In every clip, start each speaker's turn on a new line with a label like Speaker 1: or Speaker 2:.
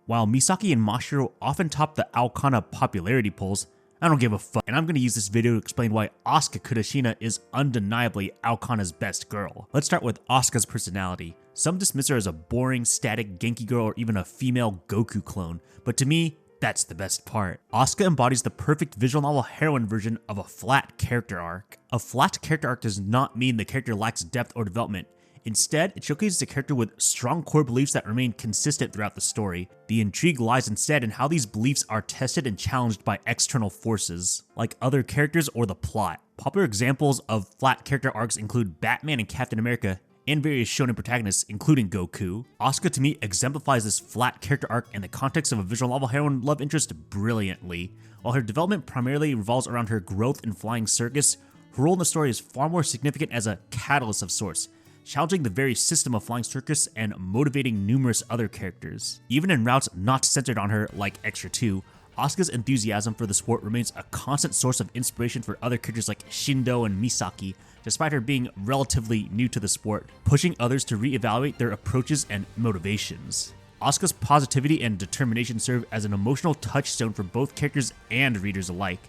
Speaker 1: While Misaki and Mashiro often top the Aokana popularity polls, I don't give a fuck, and I'm going to use this video to explain why Asuka Kurashina is undeniably Aokana's best girl. Let's start with Asuka's personality. Some dismiss her as a boring, static Genki girl or even a female Goku clone, but to me, that's the best part. Asuka embodies the perfect visual novel heroine version of a flat character arc. A flat character arc does not mean the character lacks depth or development. Instead, it showcases a character with strong core beliefs that remain consistent throughout the story. The intrigue lies instead in how these beliefs are tested and challenged by external forces, like other characters or the plot. Popular examples of flat character arcs include Batman and Captain America, and various shonen protagonists, including Goku. Asuka to me exemplifies this flat character arc in the context of a visual novel heroine love interest brilliantly. While her development primarily revolves around her growth in Flying Circus, her role in the story is far more significant as a catalyst of sorts, challenging the very system of Flying Circus and motivating numerous other characters. Even in routes not centered on her, like EXTRA2, Asuka's enthusiasm for the sport remains a constant source of inspiration for other characters like Shindo and Misaki, despite her being relatively new to the sport, pushing others to reevaluate their approaches and motivations. Asuka's positivity and determination serve as an emotional touchstone for both characters and readers alike.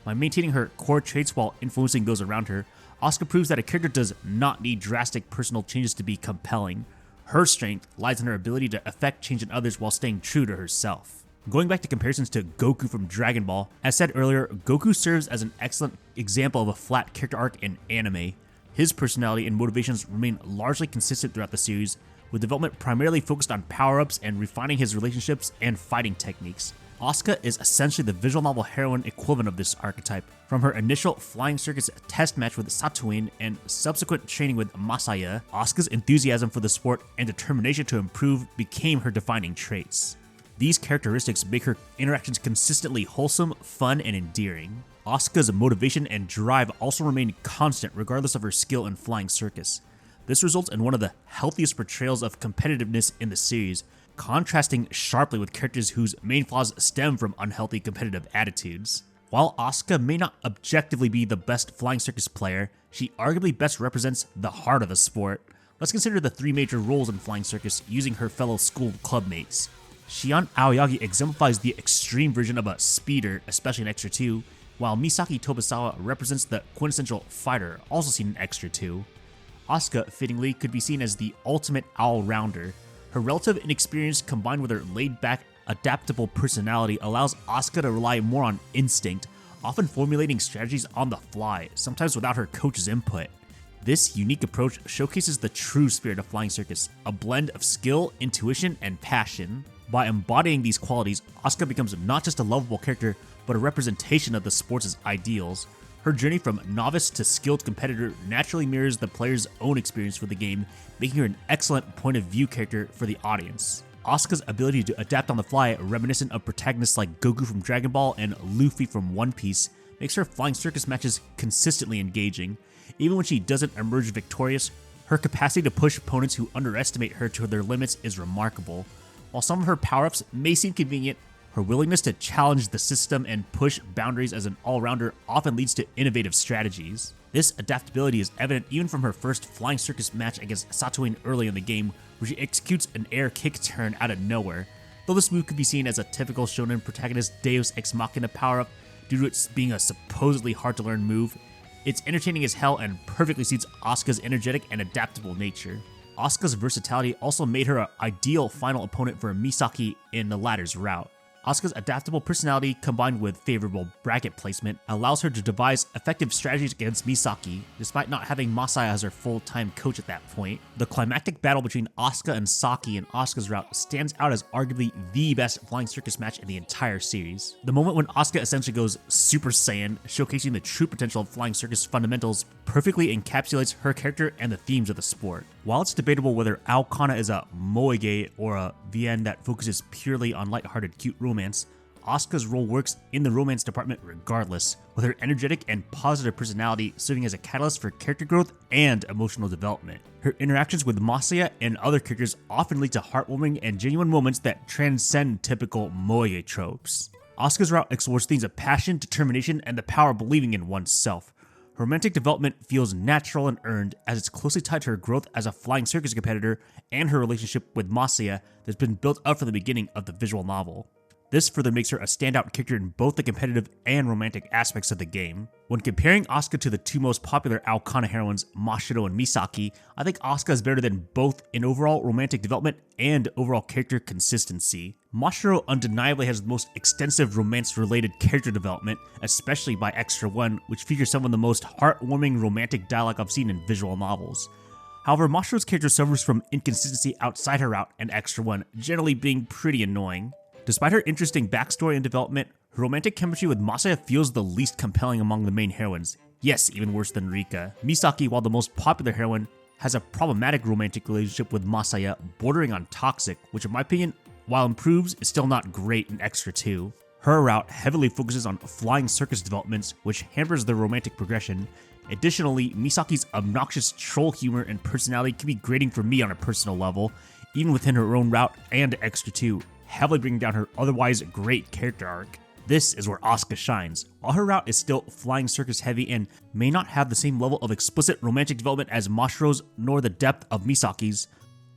Speaker 1: By maintaining her core traits while influencing those around her, Asuka proves that a character does not need drastic personal changes to be compelling. Her strength lies in her ability to affect change in others while staying true to herself. Going back to comparisons to Goku from Dragon Ball, as said earlier, Goku serves as an excellent example of a flat character arc in anime. His personality and motivations remain largely consistent throughout the series, with development primarily focused on power-ups and refining his relationships and fighting techniques. Asuka is essentially the visual novel heroine equivalent of this archetype. From her initial Flying Circus test match with Satoin and subsequent training with Masaya, Asuka's enthusiasm for the sport and determination to improve became her defining traits. These characteristics make her interactions consistently wholesome, fun, and endearing. Asuka's motivation and drive also remain constant regardless of her skill in Flying Circus. This results in one of the healthiest portrayals of competitiveness in the series, contrasting sharply with characters whose main flaws stem from unhealthy competitive attitudes. While Asuka may not objectively be the best Flying Circus player, she arguably best represents the heart of the sport. Let's consider the three major roles in Flying Circus using her fellow school clubmates. Shion Aoyagi exemplifies the extreme version of a speeder, especially in EXTRA2, while Misaki Tobasawa represents the quintessential fighter, also seen in EXTRA2. Asuka, fittingly, could be seen as the ultimate all-rounder. Her relative inexperience combined with her laid-back, adaptable personality allows Asuka to rely more on instinct, often formulating strategies on the fly, sometimes without her coach's input. This unique approach showcases the true spirit of Flying Circus, a blend of skill, intuition, and passion. By embodying these qualities, Asuka becomes not just a lovable character, but a representation of the sport's ideals. Her journey from novice to skilled competitor naturally mirrors the player's own experience for the game, making her an excellent point of view character for the audience. Asuka's ability to adapt on the fly, reminiscent of protagonists like Goku from Dragon Ball and Luffy from One Piece, makes her Flying Circus matches consistently engaging. Even when she doesn't emerge victorious, her capacity to push opponents who underestimate her to their limits is remarkable. While some of her power-ups may seem convenient, her willingness to challenge the system and push boundaries as an all-rounder often leads to innovative strategies. This adaptability is evident even from her first Flying Circus match against Satoin early in the game, where she executes an air kick turn out of nowhere. Though this move could be seen as a typical shonen protagonist Deus Ex Machina power-up due to its being a supposedly hard-to-learn move, it's entertaining as hell and perfectly suits Asuka's energetic and adaptable nature. Asuka's versatility also made her an ideal final opponent for Misaki in the latter's route. Asuka's adaptable personality combined with favorable bracket placement allows her to devise effective strategies against Misaki, despite not having Masaya as her full-time coach at that point. The climactic battle between Asuka and Saki in Asuka's route stands out as arguably the best Flying Circus match in the entire series. The moment when Asuka essentially goes Super Saiyan, showcasing the true potential of Flying Circus fundamentals, perfectly encapsulates her character and the themes of the sport. While it's debatable whether Aokana is a moege or a VN that focuses purely on lighthearted cute romance, Asuka's role works in the romance department regardless, with her energetic and positive personality serving as a catalyst for character growth and emotional development. Her interactions with Masaya and other characters often lead to heartwarming and genuine moments that transcend typical moege tropes. Asuka's route explores themes of passion, determination, and the power of believing in oneself. Her romantic development feels natural and earned as it's closely tied to her growth as a flying circus competitor and her relationship with Masaya that's been built up from the beginning of the visual novel. This further makes her a standout character in both the competitive and romantic aspects of the game. When comparing Asuka to the two most popular Aokana heroines, Mashiro and Misaki, I think Asuka is better than both in overall romantic development and overall character consistency. Mashiro undeniably has the most extensive romance-related character development, especially by EXTRA1, which features some of the most heartwarming romantic dialogue I've seen in visual novels. However, Mashiro's character suffers from inconsistency outside her route and EXTRA1, generally being pretty annoying. Despite her interesting backstory and development, her romantic chemistry with Masaya feels the least compelling among the main heroines. Yes, even worse than Rika. Misaki, while the most popular heroine, has a problematic romantic relationship with Masaya, bordering on toxic, which in my opinion, while improves, is still not great in EXTRA2. Her route heavily focuses on flying circus developments, which hampers their romantic progression. Additionally, Misaki's obnoxious troll humor and personality can be grating for me on a personal level, even within her own route and EXTRA2, heavily bringing down her otherwise great character arc. This is where Asuka shines. While her route is still flying circus heavy and may not have the same level of explicit romantic development as Mashiro's nor the depth of Misaki's,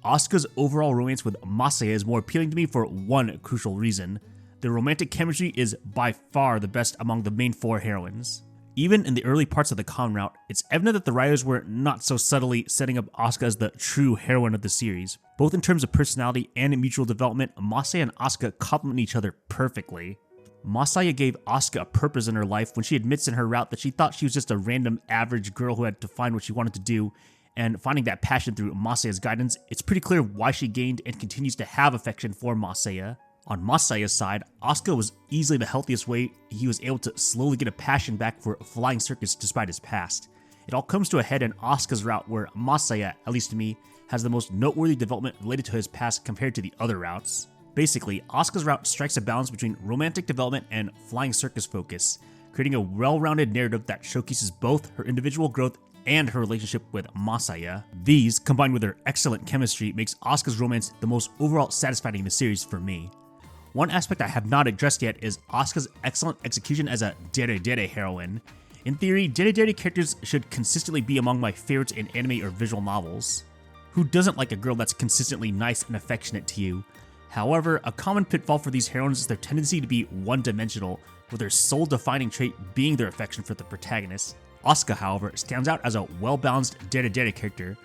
Speaker 1: Asuka's overall romance with Masaya is more appealing to me for one crucial reason. Their romantic chemistry is by far the best among the main four heroines. Even in the early parts of the con route, it's evident that the writers were not so subtly setting up Asuka as the true heroine of the series. Both in terms of personality and mutual development, Masaya and Asuka complement each other perfectly. Masaya gave Asuka a purpose in her life when she admits in her route that she thought she was just a random average girl who had to find what she wanted to do, and finding that passion through Masaya's guidance, it's pretty clear why she gained and continues to have affection for Masaya. On Masaya's side, Asuka was easily the healthiest way he was able to slowly get a passion back for flying circus despite his past. It all comes to a head in Asuka's route where Masaya, at least to me, has the most noteworthy development related to his past compared to the other routes. Basically, Asuka's route strikes a balance between romantic development and flying circus focus, creating a well-rounded narrative that showcases both her individual growth and her relationship with Masaya. These, combined with their excellent chemistry, makes Asuka's romance the most overall satisfying in the series for me. One aspect I have not addressed yet is Asuka's excellent execution as a deredere heroine. In theory, deredere characters should consistently be among my favorites in anime or visual novels. Who doesn't like a girl that's consistently nice and affectionate to you? However, a common pitfall for these heroines is their tendency to be one-dimensional, with their sole defining trait being their affection for the protagonist. Asuka, however, stands out as a well-balanced deredere character.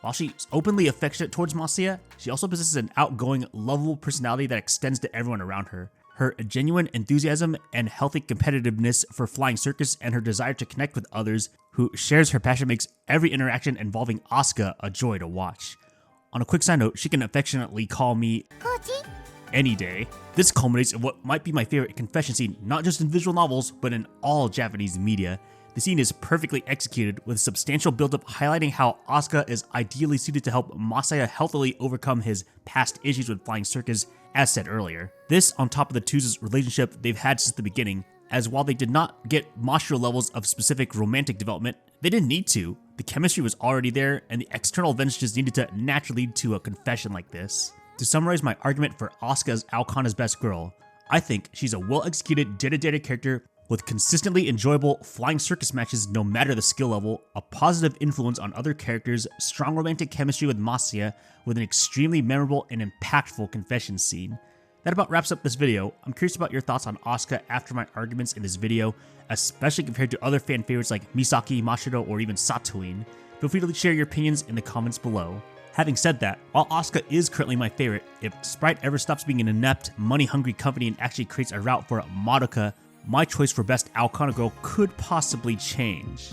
Speaker 1: While she's openly affectionate towards Masaya, she also possesses an outgoing, lovable personality that extends to everyone around her. Her genuine enthusiasm and healthy competitiveness for flying circus and her desire to connect with others who shares her passion makes every interaction involving Asuka a joy to watch. On a quick side note, she can affectionately call me Koji any day. This culminates in what might be my favorite confession scene, not just in visual novels, but in all Japanese media. The scene is perfectly executed with substantial buildup highlighting how Asuka is ideally suited to help Masaya healthily overcome his past issues with flying circus, as said earlier. This on top of the two's relationship they've had since the beginning, as while they did not get Mashiro levels of specific romantic development, they didn't need to. The chemistry was already there, and the external events just needed to naturally lead to a confession like this. To summarize my argument for Asuka as Aokana's best girl, I think she's a well-executed deredere character with consistently enjoyable flying circus matches no matter the skill level, a positive influence on other characters, strong romantic chemistry with Masaya, with an extremely memorable and impactful confession scene. That about wraps up this video. I'm curious about your thoughts on Asuka after my arguments in this video, especially compared to other fan favorites like Misaki, Mashiro, or even Satoin. Feel free to share your opinions in the comments below. Having said that, while Asuka is currently my favorite, if Sprite ever stops being an inept, money-hungry company and actually creates a route for Madoka, my choice for best Aokana girl could possibly change.